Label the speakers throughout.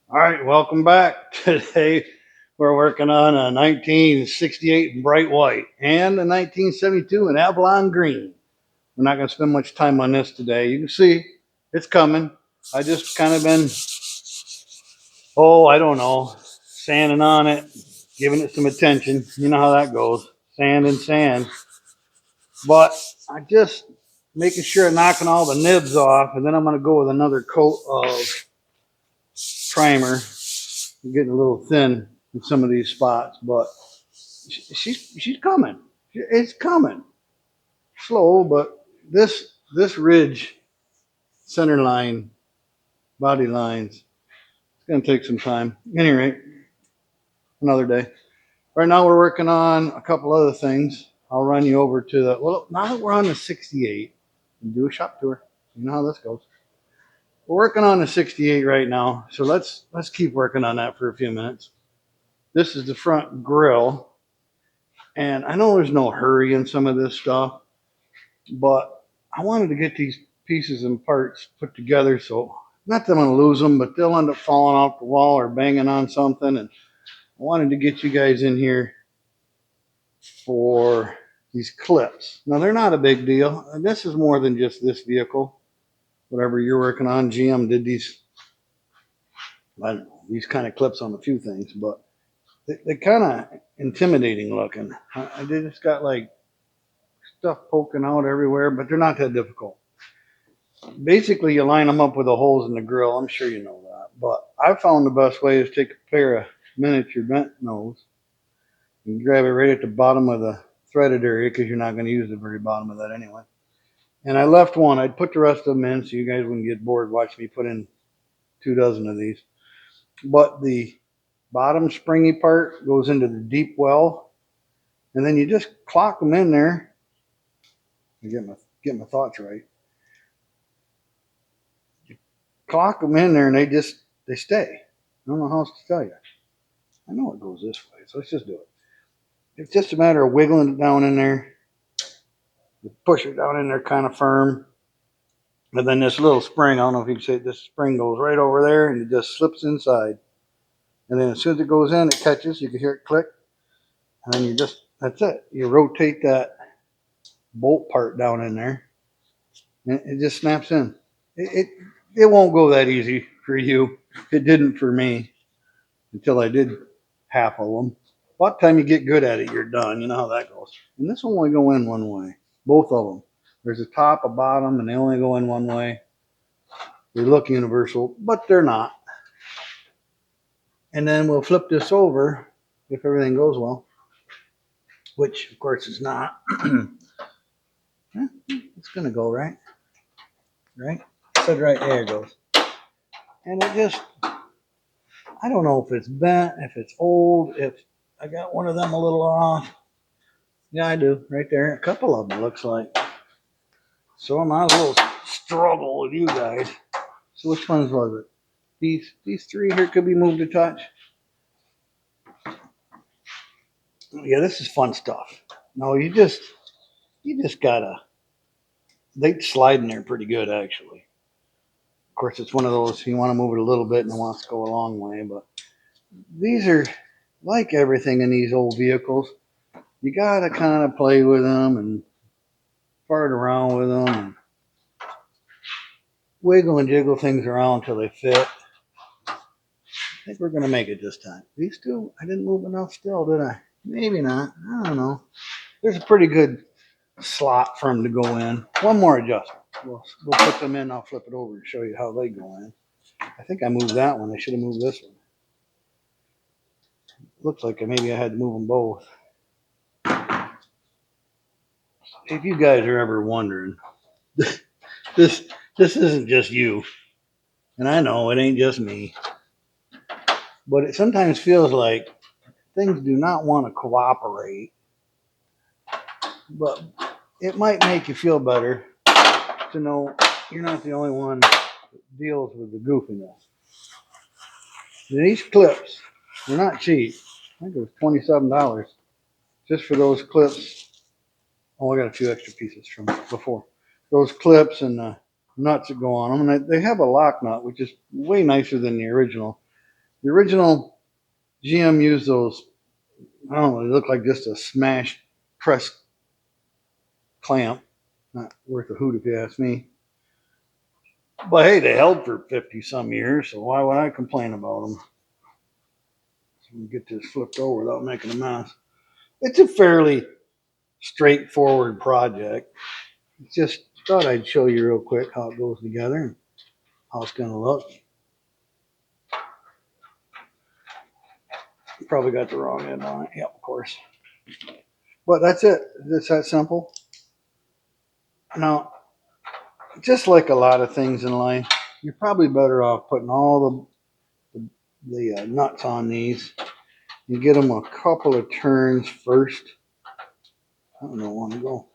Speaker 1: All right, welcome back. Today we're working on a 1968 in bright white and a 1972 in Avalon green. We're not going to spend much time on this today. You can see it's coming. I just kind of been, I don't know, sanding on it, giving it some attention. You know how that goes, sand and sand. But I just making sure knocking all the nibs off, and then I'm going to go with another coat of primer. I'm getting a little thin in some of these spots, but she's coming. It's coming slow, but this ridge, center line, body lines, it's gonna take some time. Anyway, another day. Right now we're working on a couple other things. I'll run you over to the now that we're on the 68 and do a shop tour. You know how this goes. We're working on the 68 right now, so let's keep working on that for a few minutes. This is the front grill. And I know there's no hurry in some of this stuff, but I wanted to get these pieces and parts put together. So, not that I'm going to lose them, but they'll end up falling off the wall or banging on something. And I wanted to get you guys in here for these clips. Now, they're not a big deal. And this is more than just this vehicle. Whatever you're working on, GM did these, I don't know, these kind of clips on a few things, but they're kind of intimidating looking. They just got like stuff poking out everywhere, but they're not that difficult. Basically, you line them up with the holes in the grill. I'm sure you know that. But I found the best way is take a pair of miniature bent nose and grab it right at the bottom of the threaded area because you're not going to use the very bottom of that anyway. And I left one. I'd put the rest of them in so you guys wouldn't get bored watching me put in 2 dozen of these. But the bottom springy part goes into the deep well, and then you just clock them in there. I get my thoughts right. Clock them in there, and they stay. I don't know how else to tell you. I know it goes this way, so let's just do it. It's just a matter of wiggling it down in there. You push it down in there kind of firm. And then this little spring, I don't know if you can see it, this spring goes right over there and it just slips inside. And then as soon as it goes in, it catches. You can hear it click. And then that's it. You rotate that bolt part down in there and it just snaps in. It won't go that easy for you. It didn't for me until I did half of them. By the time you get good at it, you're done. You know how that goes. And this will only go in one way. Both of them. There's a top, a bottom, and they only go in one way. They look universal, but they're not. And then we'll flip this over if everything goes well, which of course is not. It's gonna go right. Right? I said right there it goes. And it just, I don't know if it's bent, if it's old, if I got one of them a little off. Yeah, I do. Right there. A couple of them looks like. So I might as well struggle with you guys. So which ones was it? These three here could be moved a touch. Yeah, this is fun stuff. No, you just gotta. They slide in there pretty good actually. Of course, it's one of those you want to move it a little bit and it wants to go a long way. But these are like everything in these old vehicles. You gotta kind of play with them and fart around with them and wiggle and jiggle things around until they fit. I think we're going to make it this time. These two, I didn't move enough still, did I? Maybe not. I don't know. There's a pretty good slot for them to go in. One more adjustment. We'll put them in. I'll flip it over and show you how they go in. I think I moved that one. I should have moved this one. Looks like maybe I had to move them both. If you guys are ever wondering, this isn't just you. And I know it ain't just me. But it sometimes feels like things do not want to cooperate. But it might make you feel better to know you're not the only one that deals with the goofiness. These clips, they're not cheap. I think it was $27 just for those clips. Oh, I got a few extra pieces from before. Those clips and the nuts that go on them. And they have a lock nut, which is way nicer than the original. The original GM used those, I don't know, they look like just a smash press clamp. Not worth a hoot if you ask me. But hey, they held for 50 some years, so why would I complain about them? So we get this flipped over without making a mess. It's a fairly straightforward project. Just thought I'd show you real quick how it goes together and how it's going to look. Probably got the wrong end on it. Yep, of course. But that's it. It's that simple. Now, just like a lot of things in life, you're probably better off putting all the nuts on these. You get them a couple of turns first. I don't know where to go.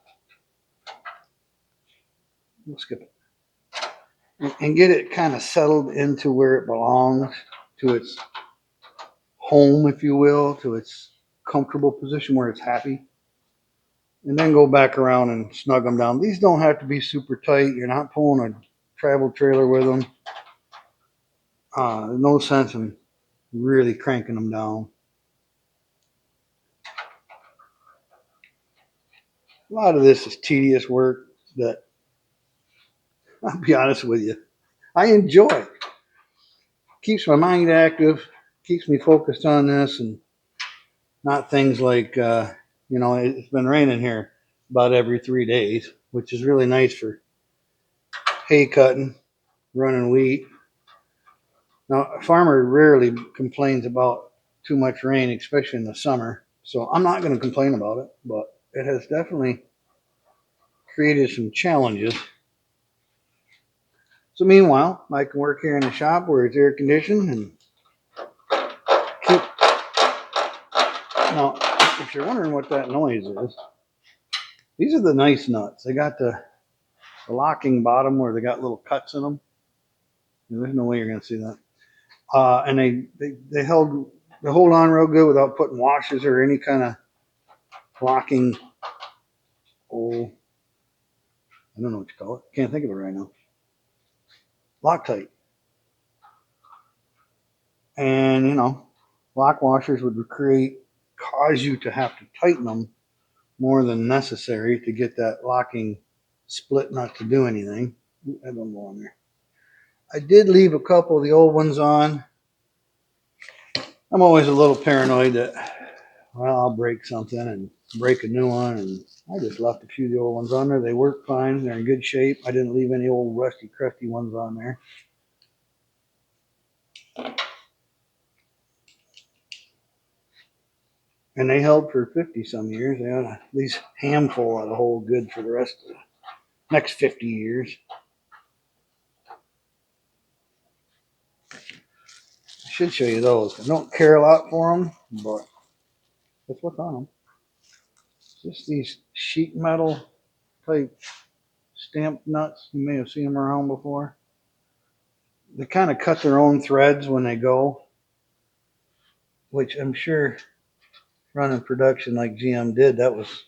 Speaker 1: We'll skip it. And get it kind of settled into where it belongs, to its home, if you will, to its comfortable position where it's happy. And then go back around and snug them down. These don't have to be super tight. You're not pulling a travel trailer with them. No sense in really cranking them down. A lot of this is tedious work that, I'll be honest with you, I enjoy. Keeps my mind active, keeps me focused on this, and not things like, it's been raining here about every 3 days, which is really nice for hay cutting, running wheat. Now, a farmer rarely complains about too much rain, especially in the summer. So I'm not going to complain about it, but it has definitely created some challenges. So meanwhile, I can work here in the shop where it's air conditioned and keep. Now, if you're wondering what that noise is, these are the nice nuts. They got the locking bottom where they got little cuts in them. There's no way you're going to see that. And they hold on real good without putting washers or any kind of locking. Oh, I don't know what you call it. Can't think of it right now. Loctite. And lock washers would cause you to have to tighten them more than necessary to get that locking split nut to do anything. I don't go on there. I did leave a couple of the old ones on. I'm always a little paranoid that, well, I'll break something and break a new one, and I just left a few of the old ones on there. They work fine. They're in good shape. I didn't leave any old rusty, crusty ones on there. And they held for 50 some years. They had at least a handful of hold good for the rest of the next 50 years. I should show you those. I don't care a lot for them, but that's what's on them. Just these sheet metal type stamped nuts. You may have seen them around before. They kind of cut their own threads when they go, which I'm sure running production like GM did, that was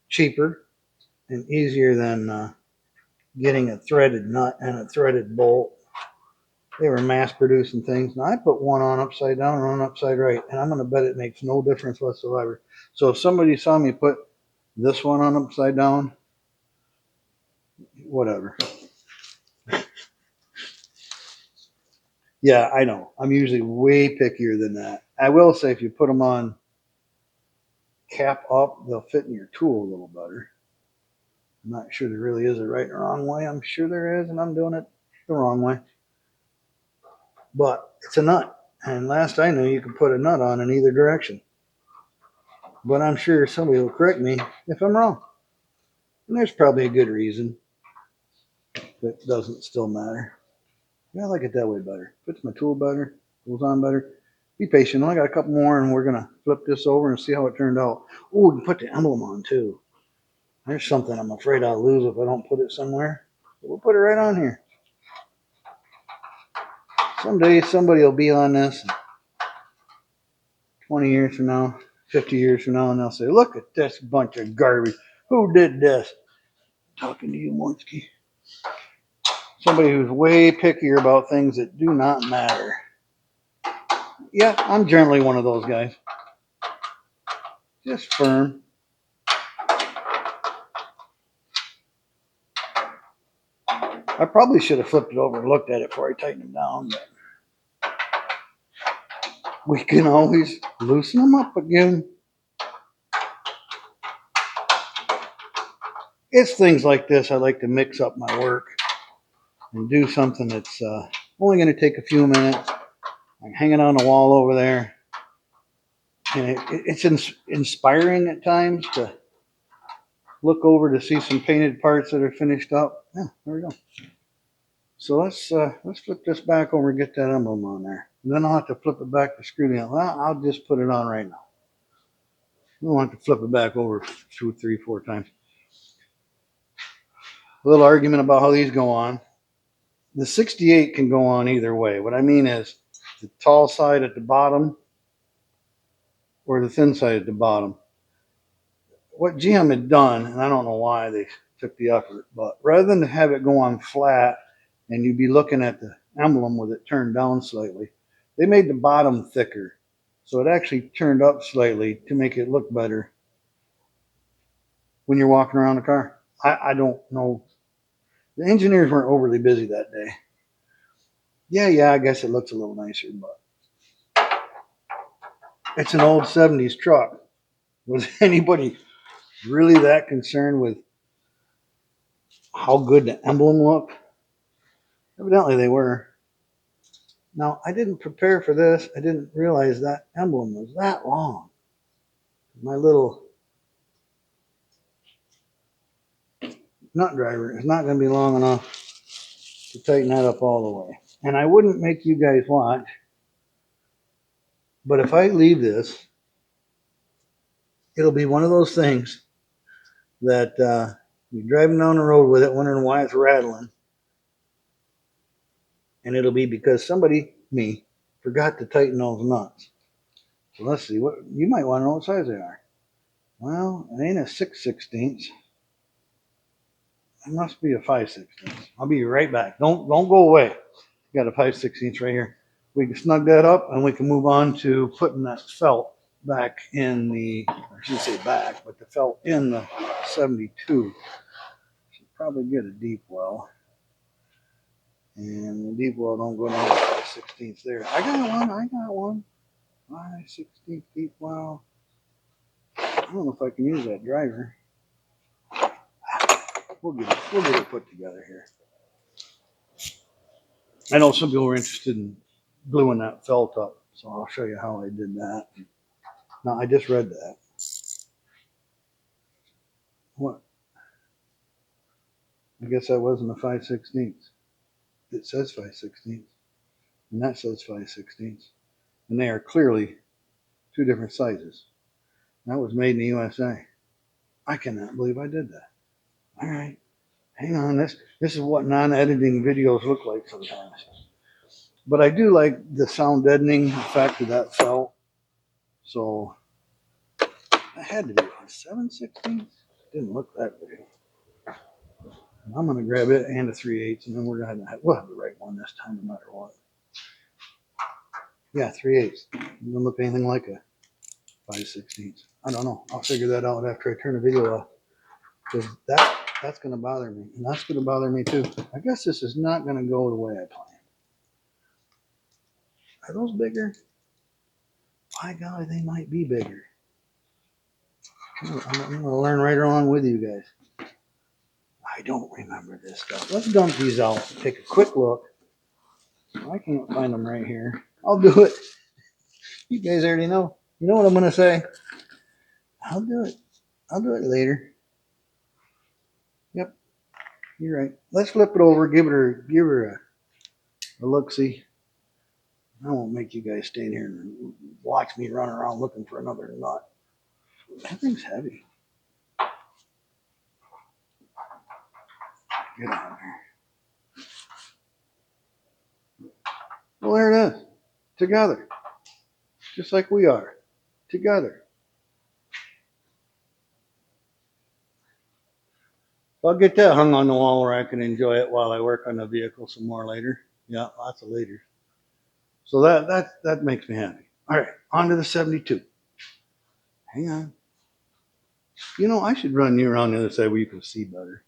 Speaker 1: cheaper and easier than getting a threaded nut and a threaded bolt. They were mass producing things. Now I put one on upside down and one upside right, and I'm going to bet it makes no difference whatsoever. So if somebody saw me put this one on upside down, whatever. Yeah, I know. I'm usually way pickier than that. I will say if you put them on cap up, they'll fit in your tool a little better. I'm not sure there really is a right or wrong way. I'm sure there is, and I'm doing it the wrong way. But it's a nut. And last I knew, you could put a nut on in either direction. But I'm sure somebody will correct me if I'm wrong. And there's probably a good reason. But it doesn't still matter. Yeah, I like it that way better. Fits my tool better, goes on better. Be patient. I got a couple more, and we're going to flip this over and see how it turned out. Oh, we can put the emblem on, too. There's something I'm afraid I'll lose if I don't put it somewhere. But we'll put it right on here. Someday somebody will be on this 20 years from now, 50 years from now, and they'll say, look at this bunch of garbage. Who did this? I'm talking to you, Mortsky. Somebody who's way pickier about things that do not matter. Yeah, I'm generally one of those guys. Just firm. I probably should have flipped it over and looked at it before I tightened them down, but we can always loosen them up again. It's things like this I like to mix up my work and do something that's only going to take a few minutes. I hang it on the wall over there. And it's inspiring at times to look over to see some painted parts that are finished up. Yeah, there we go. So let's flip this back over and get that emblem on there. And then I'll have to flip it back to screw the emblem. Well, I'll just put it on right now. I don't have to flip it back over 2, 3, 4 times. A little argument about how these go on. The 68 can go on either way. What I mean is the tall side at the bottom or the thin side at the bottom. What GM had done, and I don't know why they took the effort, but rather than have it go on flat and you'd be looking at the emblem with it turned down slightly, they made the bottom thicker. So it actually turned up slightly to make it look better when you're walking around the car. I don't know. The engineers weren't overly busy that day. Yeah, I guess it looks a little nicer, but it's an old 70s truck. Was anybody really that concerned with how good the emblem looked? Evidently they were. Now, I didn't prepare for this. I didn't realize that emblem was that long. My little nut driver is not going to be long enough to tighten that up all the way. And I wouldn't make you guys watch, but if I leave this, it'll be one of those things that you're driving down the road with it, wondering why it's rattling. And it'll be because somebody, me, forgot to tighten those nuts. So let's see. What you might want to know what size they are. Well, it ain't a 6/16. It must be a 5/16. I'll be right back. Don't go away. Got a 5/16 right here. We can snug that up and we can move on to putting that felt back in the, I shouldn't say back, but the felt in the 72. Should probably get a deep well. And the deep well don't go down to 5/16 there. I got one. 5/16 deep well. I don't know if I can use that driver. We'll get it put together here. I know some people were interested in gluing that felt up, so I'll show you how I did that. Now, I just read that. What? I guess that wasn't a 5/16. It says 5/16, and that says 5/16, and they are clearly two different sizes. That was made in the USA. I cannot believe I did that. All right, hang on. This is what non-editing videos look like sometimes. But I do like the sound deadening effect of that felt. So I had to be a 7/16. Didn't look that big. I'm gonna grab it and a 3/8, and then we'll have the right one this time, no matter what. Yeah, 3/8. Doesn't look anything like a 5/16. I don't know. I'll figure that out after I turn the video off, because that's gonna bother me, and that's gonna bother me too. I guess this is not gonna go the way I planned. Are those bigger? By golly, they might be bigger. I'm gonna learn right along with you guys. I don't remember this stuff. Let's dump these out. Take a quick look. I can't find them right here. I'll do it. You guys already know. You know what I'm gonna say? I'll do it. I'll do it later. Yep, you're right. Let's flip it over. Give her a look. See, I won't make you guys stand here and watch me run around looking for another nut. That thing's heavy. Get on there. Well, there it is. Together. Just like we are. Together. I'll get that hung on the wall where I can enjoy it while I work on the vehicle some more later. Yeah, lots of later. So that makes me happy. All right, on to the 72. Hang on. You know, I should run you around the other side where you can see better.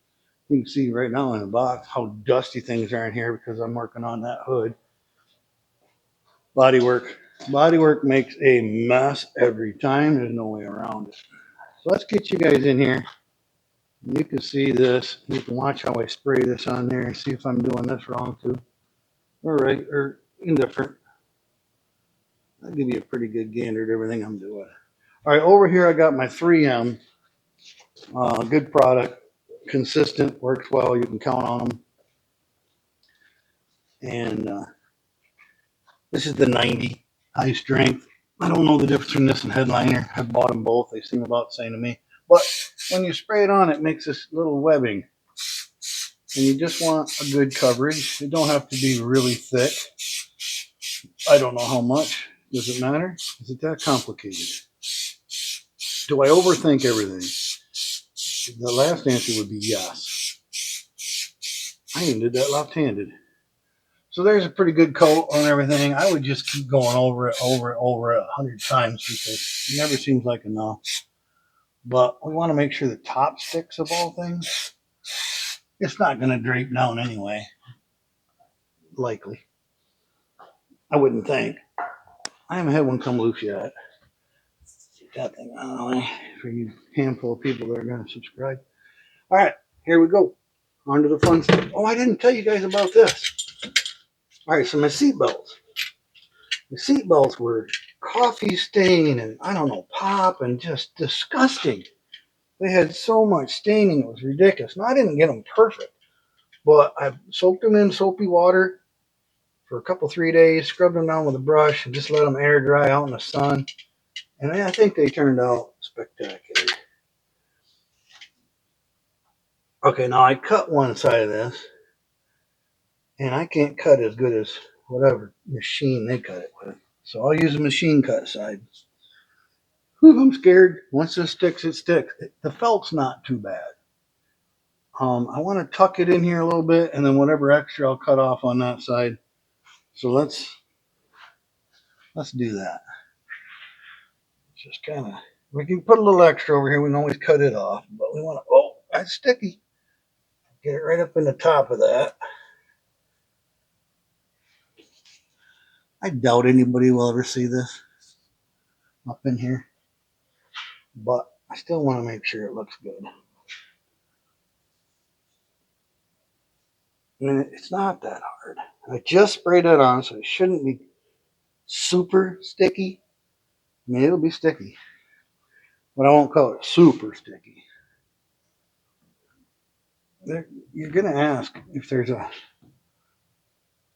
Speaker 1: You can see right now in the box how dusty things are in here because I'm working on that hood. Bodywork. Bodywork makes a mess every time. There's no way around it. So let's get you guys in here. You can see this. You can watch how I spray this on there and see if I'm doing this wrong too. All right, or indifferent. I'll give you a pretty good gander at everything I'm doing. All right, over here I got my 3M. Good product, consistent, works well. You can count on them. And this is the 90 high strength. I don't know the difference between this and Headliner. I've bought them both. They seem about the same to me. But when you spray it on, it makes this little webbing. And you just want a good coverage. It don't have to be really thick. I don't know how much. Does it matter? Is it that complicated? Do I overthink everything? The last answer would be yes. I even did that left-handed. So there's a pretty good coat on everything. I would just keep going over it 100 times because it never seems like enough. But we want to make sure the top sticks of all things. It's not going to drape down anyway. Likely. I wouldn't think. I haven't had one come loose yet. Get that thing out of the way for you handful of people that are going to subscribe. All right, here we go. On to the fun stuff. Oh, I didn't tell you guys about this. All right, so my seat belts. The seat belts were coffee stain and I don't know, pop and just disgusting. They had so much staining, it was ridiculous. Now, I didn't get them perfect, but I soaked them in soapy water for a couple, 3 days, scrubbed them down with a brush, and just let them air dry out in the sun. And I think they turned out spectacular. Okay, now I cut one side of this, and I can't cut as good as whatever machine they cut it with. So I'll use a machine cut side. Whew, I'm scared. Once this sticks, it sticks. The felt's not too bad. I want to tuck it in here a little bit, and then whatever extra I'll cut off on that side. So let's do that. Just kind of, we can put a little extra over here. We can always cut it off, but we want to. Oh, that's sticky. Get it right up in the top of that. I doubt anybody will ever see this up in here, but I still want to make sure it looks good. I mean, it's not that hard. I just sprayed it on, so it shouldn't be super sticky. I mean, it'll be sticky, but I won't call it super sticky. You're going to ask if there's a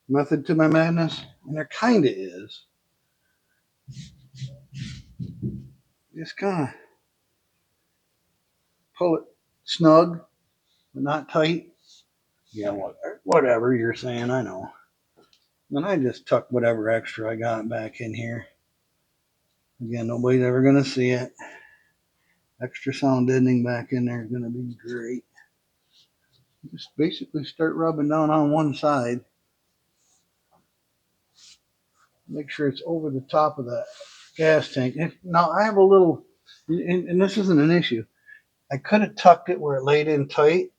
Speaker 1: method to my madness, and there kind of is. Just kind of pull it snug, but not tight. Yeah, whatever you're saying, I know. Then I just tuck whatever extra I got back in here. Again, nobody's ever going to see it. Extra sound deadening back in there is going to be great. Just basically start rubbing down on one side. Make sure it's over the top of that gas tank. Now, I have a little, and this isn't an issue. I could have tucked it where it laid in tight,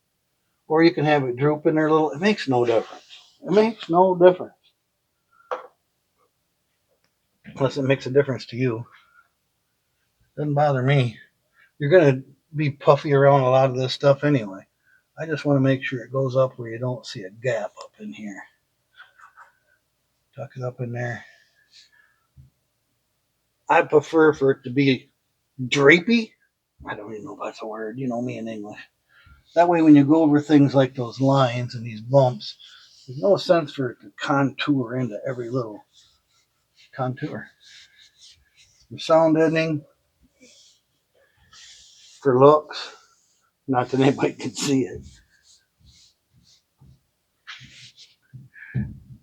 Speaker 1: or you can have it droop in there a little. It makes no difference. It makes no difference. Unless it makes a difference to you. Doesn't bother me. You're going to be puffy around a lot of this stuff anyway. I just want to make sure it goes up where you don't see a gap up in here. Tuck it up in there. I prefer for it to be drapey. I don't even know if that's a word. You know me in English. That way when you go over things like those lines and these bumps, there's no sense for it to contour into every little contour. The sound deadening for looks, not that anybody can see it.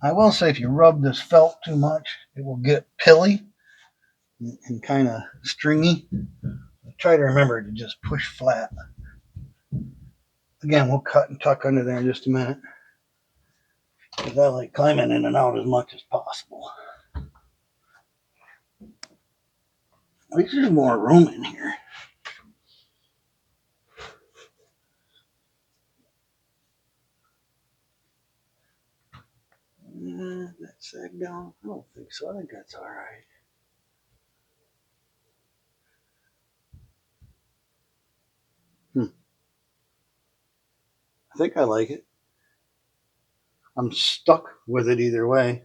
Speaker 1: I will say if you rub this felt too much, it will get pilly and kind of stringy. Try to remember to just push flat. Again, we'll cut and tuck under there in just a minute, because I like climbing in and out as much as possible. At least there's more room in here. That sag down? I don't think so. I think that's all right. I think I like it. I'm stuck with it either way.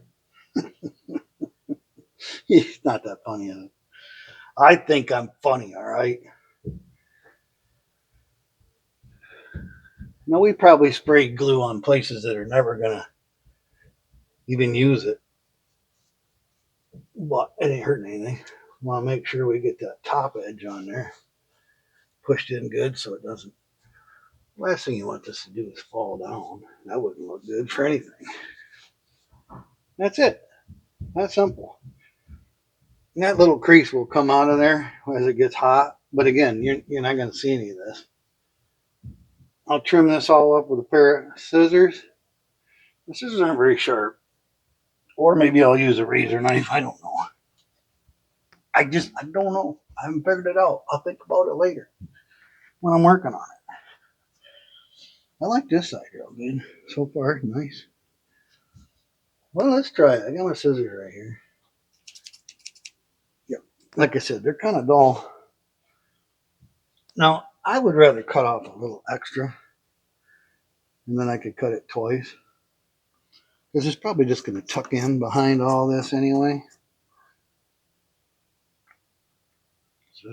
Speaker 1: It's not that funny. I think I'm funny, all right? Now, we probably sprayed glue on places that are never going to even use it, but it ain't hurting anything. Want to make sure we get that top edge on there pushed in good so it doesn't. Last thing you want this to do is fall down. That wouldn't look good for anything. That's it. That's simple. And that little crease will come out of there as it gets hot. But again, you're not going to see any of this. I'll trim this all up with a pair of scissors. The scissors aren't very sharp. Or maybe I'll use a razor knife. I don't know. I don't know. I haven't figured it out. I'll think about it later when I'm working on it. I like this side real good. So far, nice. Well, let's try it. I got my scissors right here. Yep. Like I said, they're kind of dull. Now, I would rather cut off a little extra. And then I could cut it twice. Because it's probably just going to tuck in behind all this anyway.